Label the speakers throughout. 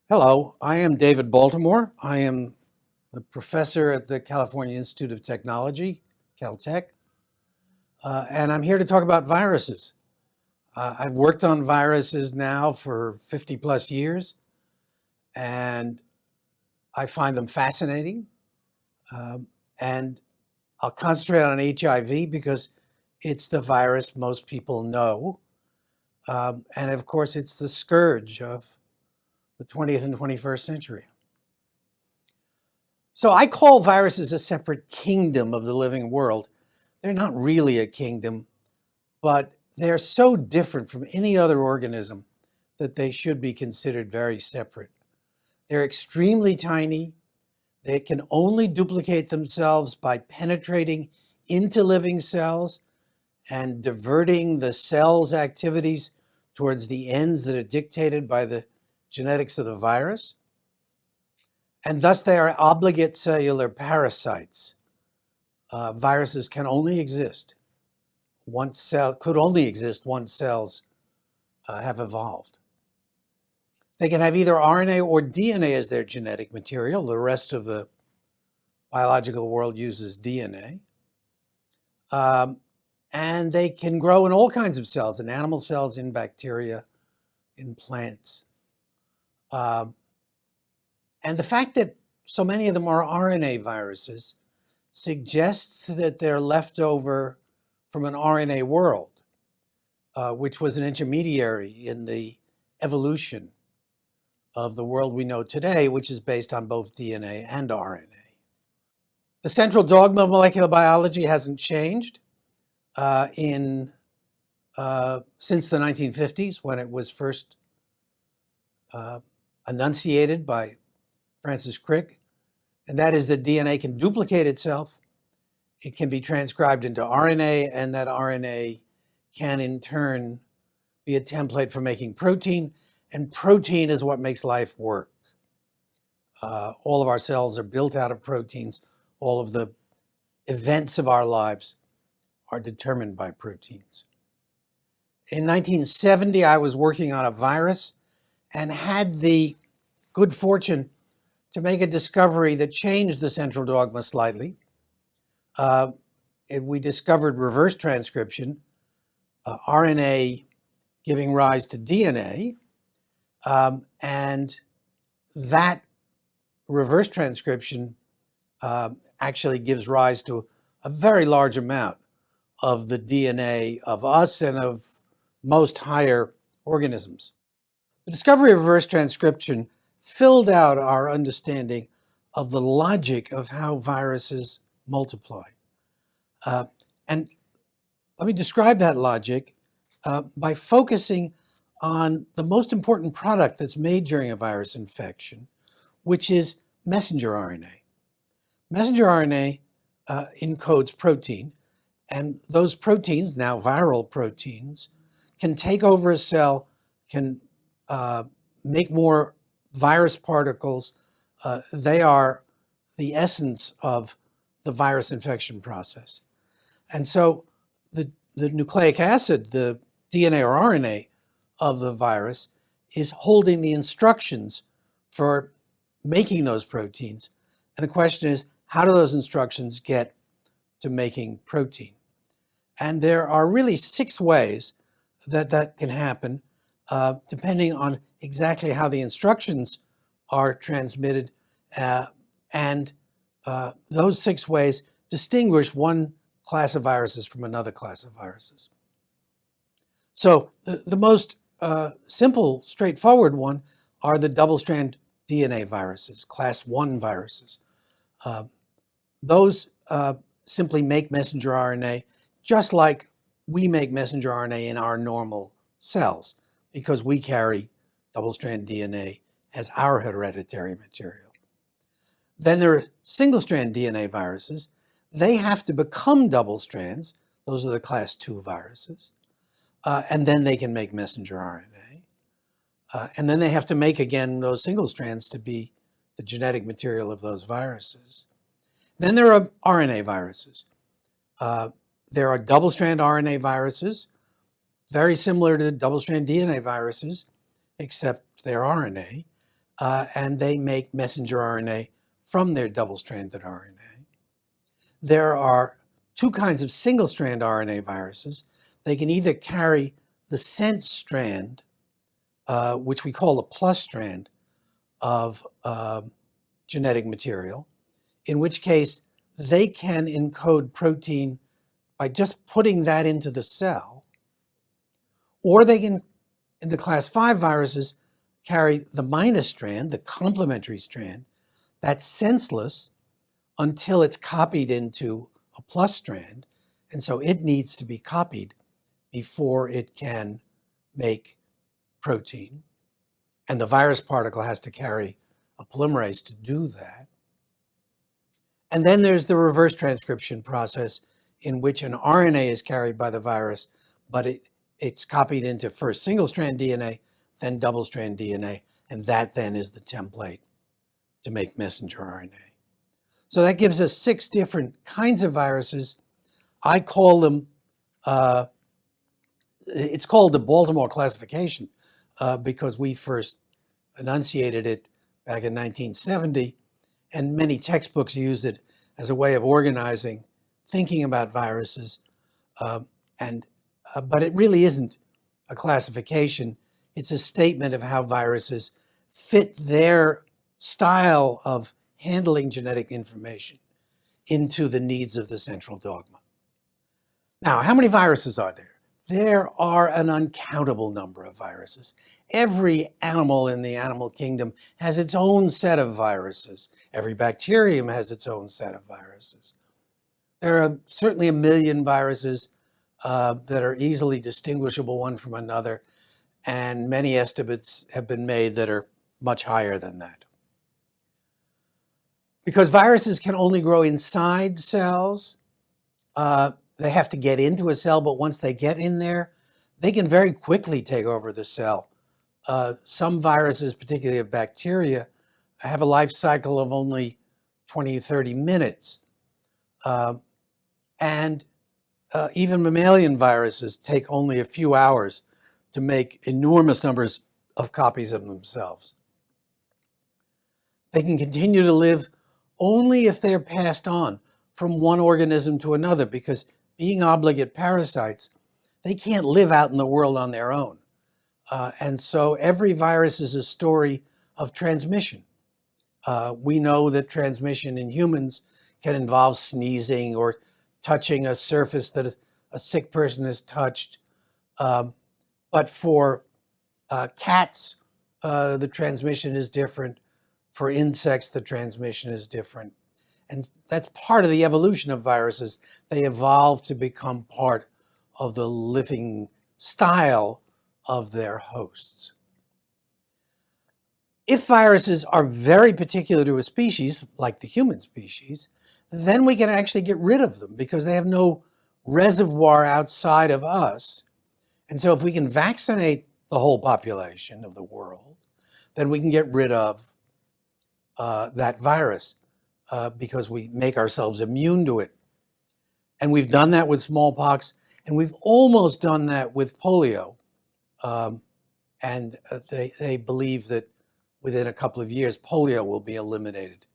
Speaker 1: Hello, I am David Baltimore. I am the professor at the California Institute of Technology, Caltech, and I'm here to talk about viruses. I've worked on viruses now for 50 plus years, and I find them fascinating. Um, and I'll concentrate on HIV because it's the virus most people know. And of course, it's the scourge of the 20th and 21st century. So I call viruses a separate kingdom of the living world. They're not really a kingdom, but they're so different from any other organism that they should be considered very separate. They're extremely tiny. They can only duplicate themselves by penetrating into living cells and diverting the cell's activities towards the ends that are dictated by the genetics of the virus. And thus they are obligate cellular parasites. Viruses can only exist once cells have evolved. They can have either RNA or DNA as their genetic material. The rest of the biological world uses DNA. And they can grow in all kinds of cells, in animal cells, in bacteria, in plants. And the fact that so many of them are RNA viruses suggests that they're left over from an RNA world, which was an intermediary in the evolution of the world we know today, which is based on both DNA and RNA. The central dogma of molecular biology hasn't changed since the 1950s, when it was first enunciated by Francis Crick, and that is that DNA can duplicate itself. It can be transcribed into RNA, and that RNA can in turn be a template for making protein, and protein is what makes life work. All of our cells are built out of proteins. All of the events of our lives are determined by proteins. In 1970, I was working on a virus and had the good fortune to make a discovery that changed the central dogma slightly. We discovered reverse transcription, RNA giving rise to DNA, and that reverse transcription actually gives rise to a very large amount of the DNA of us and of most higher organisms. The discovery of reverse transcription filled out our understanding of the logic of how viruses multiply. And let me describe that logic by focusing on the most important product that's made during a virus infection, which is messenger RNA. Messenger RNA encodes protein, and those proteins, now viral proteins, can take over a cell, can make more virus particles. They are the essence of the virus infection process. And so the nucleic acid, the DNA or RNA of the virus, is holding the instructions for making those proteins. And the question is, how do those instructions get to making protein? And there are really 6 ways that that can happen, depending on exactly how the instructions are transmitted. And those 6 ways distinguish one class of viruses from another class of viruses. So the most simple, straightforward one are the double-strand DNA viruses, class 1 viruses. Those simply make messenger RNA just like we make messenger RNA in our normal cells, because we carry double-strand DNA as our hereditary material. Then there are single-strand DNA viruses. They have to become double strands. Those are the class 2 viruses. And then they can make messenger RNA. And then they have to make, again, those single strands to be the genetic material of those viruses. Then there are RNA viruses. There are double-strand RNA viruses, very similar to double-strand DNA viruses, except they're RNA. and they make messenger RNA from their double-stranded RNA. There are two kinds of single-strand RNA viruses. They can either carry the sense strand, which we call the plus strand of genetic material, in which case they can encode protein by just putting that into the cell, or they can, in the class 5 viruses, carry the minus strand, the complementary strand, that's senseless until it's copied into a plus strand, and so it needs to be copied before it can make protein. And the virus particle has to carry a polymerase to do that. And then there's the reverse transcription process in which an RNA is carried by the virus, but it's copied into first single-strand DNA, then double-strand DNA, and that then is the template to make messenger RNA. So that gives us 6 different kinds of viruses. I call them, it's called the Baltimore classification because we first enunciated it back in 1970, and many textbooks use it as a way of organizing, thinking about viruses. But it really isn't a classification. It's a statement of how viruses fit their style of handling genetic information into the needs of the central dogma. Now, how many viruses are there? There are an uncountable number of viruses. Every animal in the animal kingdom has its own set of viruses. Every bacterium has its own set of viruses. There are certainly 1 million viruses that are easily distinguishable one from another, and many estimates have been made that are much higher than that. Because viruses can only grow inside cells, they have to get into a cell, but once they get in there, they can very quickly take over the cell. Some viruses, particularly of bacteria, have a life cycle of only 20, 30 minutes. Even mammalian viruses take only a few hours to make enormous numbers of copies of themselves. They can continue to live only if they're passed on from one organism to another, because being obligate parasites, they can't live out in the world on their own. And so every virus is a story of transmission. We know that transmission in humans can involve sneezing or touching a surface that a sick person has touched. But for cats, the transmission is different. For insects, the transmission is different. And that's part of the evolution of viruses. They evolve to become part of the living style of their hosts. If viruses are very particular to a species, like the human species, then we can actually get rid of them because they have no reservoir outside of us. And so if we can vaccinate the whole population of the world, then we can get rid of that virus because we make ourselves immune to it. And we've done that with smallpox, and we've almost done that with polio. They believe that within a couple of years, polio will be eliminated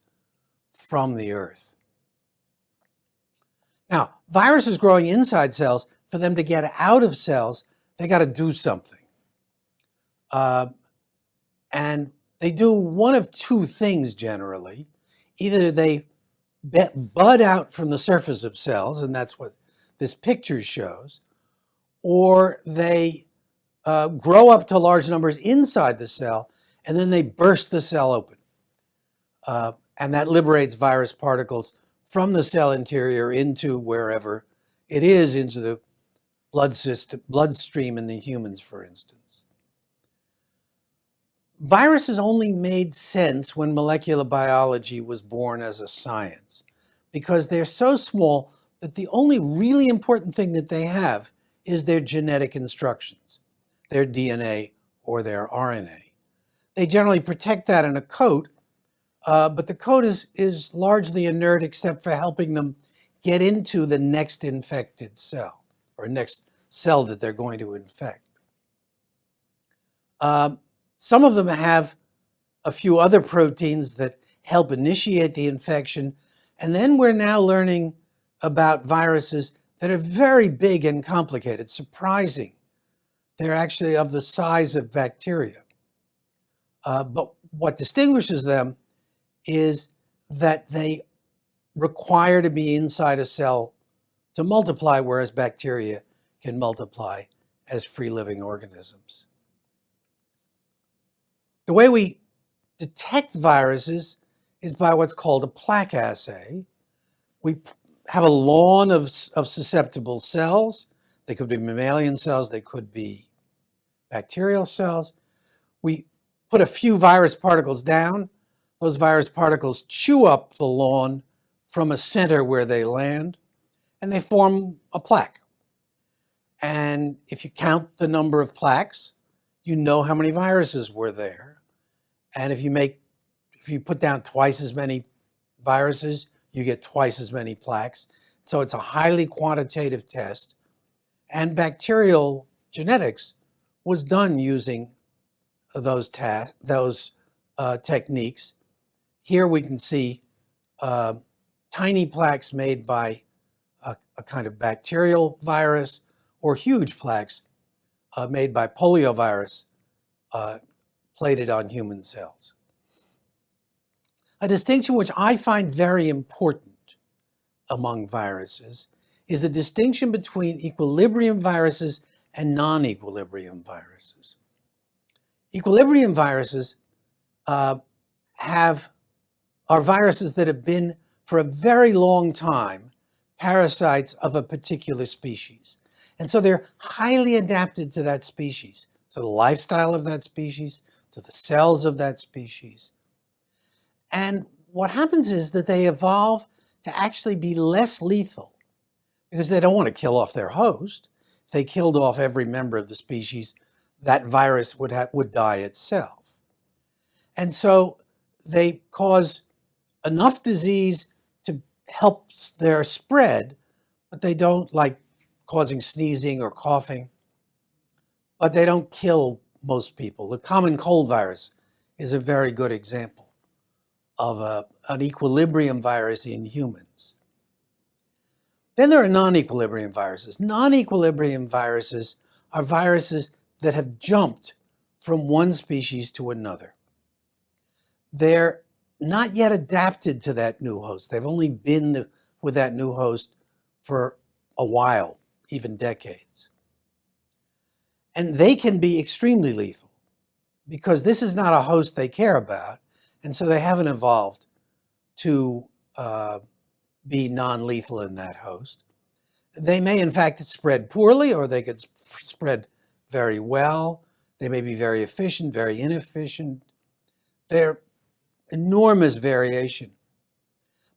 Speaker 1: from the earth. Now, viruses growing inside cells, for them to get out of cells, they got to do something. And they do one of two things generally. Either they bud out from the surface of cells, and that's what this picture shows, or they grow up to large numbers inside the cell, and then they burst the cell open. And that liberates virus particles from the cell interior into wherever it is, into the bloodstream in the humans, for instance. Viruses only made sense when molecular biology was born as a science, because they're so small that the only really important thing that they have is their genetic instructions, their DNA or their RNA. They generally protect that in a coat, but the coat is largely inert except for helping them get into the next infected cell, or next cell that they're going to infect. Some of them have a few other proteins that help initiate the infection. And then we're now learning about viruses that are very big and complicated, surprising. They're actually of the size of bacteria. But what distinguishes them is that they require to be inside a cell to multiply, whereas bacteria can multiply as free-living organisms. The way we detect viruses is by what's called a plaque assay. We have a lawn of susceptible cells. They could be mammalian cells, they could be bacterial cells. We put a few virus particles down. Those virus particles chew up the lawn from a center where they land, and they form a plaque. And if you count the number of plaques, you know how many viruses were there. And if you put down twice as many viruses, you get twice as many plaques. So it's a highly quantitative test. And bacterial genetics was done using those techniques. Here we can see tiny plaques made by a kind of bacterial virus, or huge plaques made by poliovirus plated on human cells. A distinction which I find very important among viruses is the distinction between equilibrium viruses and non-equilibrium viruses. Equilibrium viruses are viruses that have been for a very long time parasites of a particular species. And so they're highly adapted to that species, to the lifestyle of that species, to the cells of that species. And what happens is that they evolve to actually be less lethal because they don't want to kill off their host. If they killed off every member of the species, that virus would die itself. And so they cause enough disease to help their spread, but they don't, like causing sneezing or coughing, but they don't kill most people. The common cold virus is a very good example of an equilibrium virus in humans. Then there are non-equilibrium viruses. Non-equilibrium viruses are viruses that have jumped from one species to another. They're not yet adapted to that new host. They've only been with that new host for a while, even decades. And they can be extremely lethal because this is not a host they care about, and so they haven't evolved to be non-lethal in that host. They may, in fact, spread poorly, or they could spread very well. They may be very efficient, very inefficient. They're enormous variation.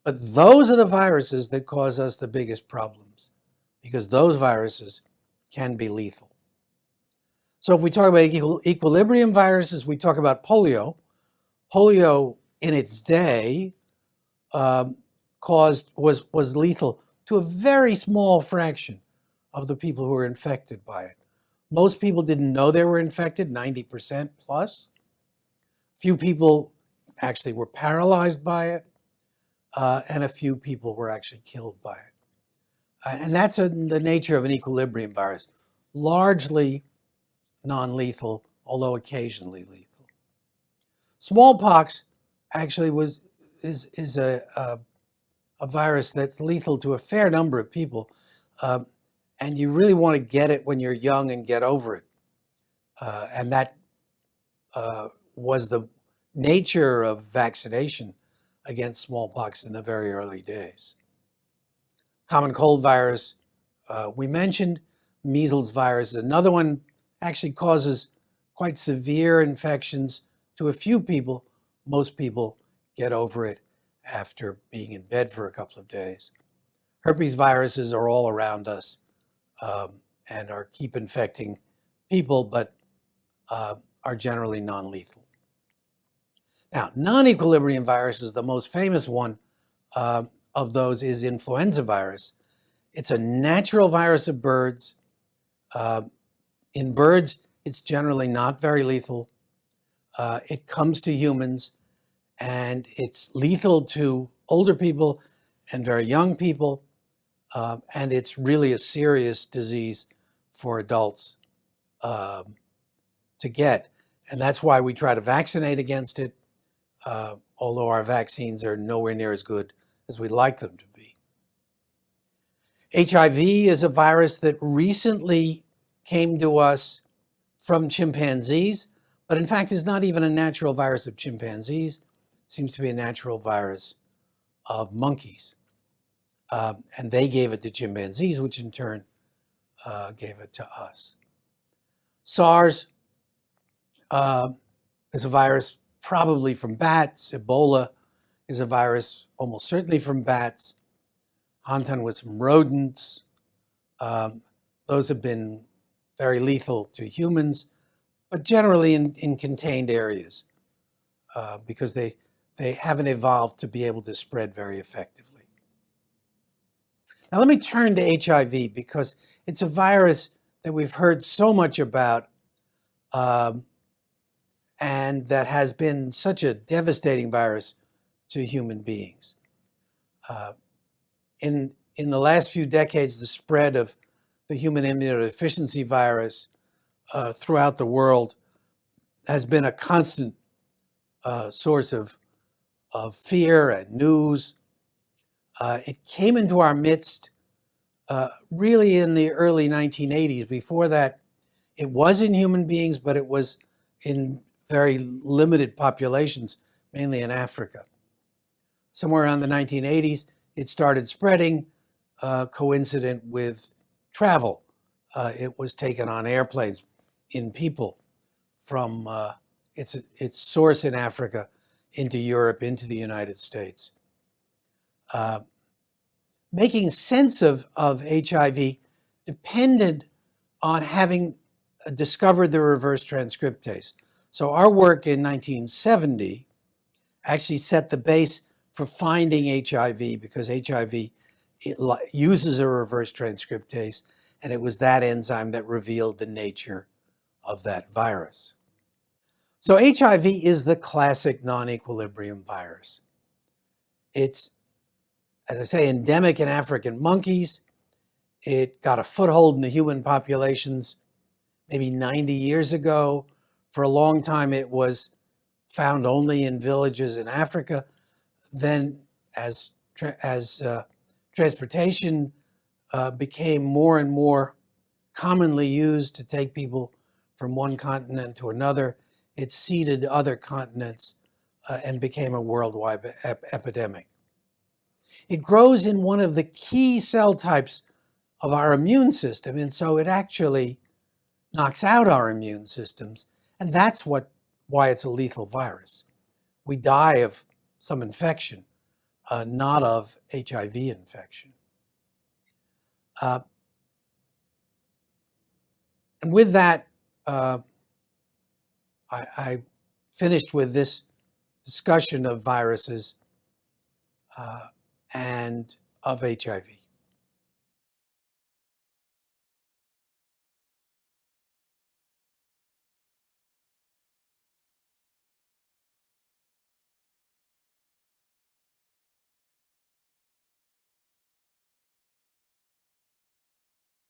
Speaker 1: But those are the viruses that cause us the biggest problems, because those viruses can be lethal. So if we talk about equilibrium viruses, we talk about polio. Polio in its day was lethal to a very small fraction of the people who were infected by it. Most people didn't know they were infected, 90% plus. Few people actually were paralyzed by it, and a few people were actually killed by it. And that's the nature of an equilibrium virus, largely non-lethal, although occasionally lethal. Smallpox actually is a virus that's lethal to a fair number of people, and you really want to get it when you're young and get over it. And that was the nature of vaccination against smallpox in the very early days. Common cold virus, we mentioned. Measles virus, another one, actually causes quite severe infections to a few people. Most people get over it after being in bed for a couple of days. Herpes viruses are all around us and keep infecting people, but are generally non-lethal. Now, non-equilibrium viruses, the most famous one of those is influenza virus. It's a natural virus of birds. In birds, it's generally not very lethal. It comes to humans, and it's lethal to older people and very young people, and it's really a serious disease for adults to get. And that's why we try to vaccinate against it, although our vaccines are nowhere near as good as we'd like them to be. HIV is a virus that recently came to us from chimpanzees, but in fact is not even a natural virus of chimpanzees. It seems to be a natural virus of monkeys. And they gave it to chimpanzees, which in turn gave it to us. SARS is a virus probably from bats. Ebola is a virus almost certainly from bats. Hantan was from rodents. Those have been very lethal to humans, but generally in contained areas because they haven't evolved to be able to spread very effectively. Now let me turn to HIV because it's a virus that we've heard so much about and that has been such a devastating virus to human beings. In the last few decades, the spread of the human immunodeficiency virus throughout the world has been a constant source of fear and news. It came into our midst really in the early 1980s. Before that, it was in human beings, but it was in very limited populations, mainly in Africa. Somewhere around the 1980s, it started spreading, coincident with travel. It was taken on airplanes in people from its source in Africa into Europe, into the United States. Making sense of HIV depended on having discovered the reverse transcriptase. So our work in 1970 actually set the base for finding HIV because HIV uses a reverse transcriptase, and it was that enzyme that revealed the nature of that virus. So HIV is the classic non-equilibrium virus. It's, as I say, endemic in African monkeys. It got a foothold in the human populations maybe 90 years ago. For a long time, it was found only in villages in Africa. Then as transportation became more and more commonly used to take people from one continent to another, it seeded other continents and became a worldwide epidemic. It grows in one of the key cell types of our immune system, and so it actually knocks out our immune systems, and that's why it's a lethal virus. We die of some infection, not of HIV infection. And with that, I finished with this discussion of viruses and of HIV.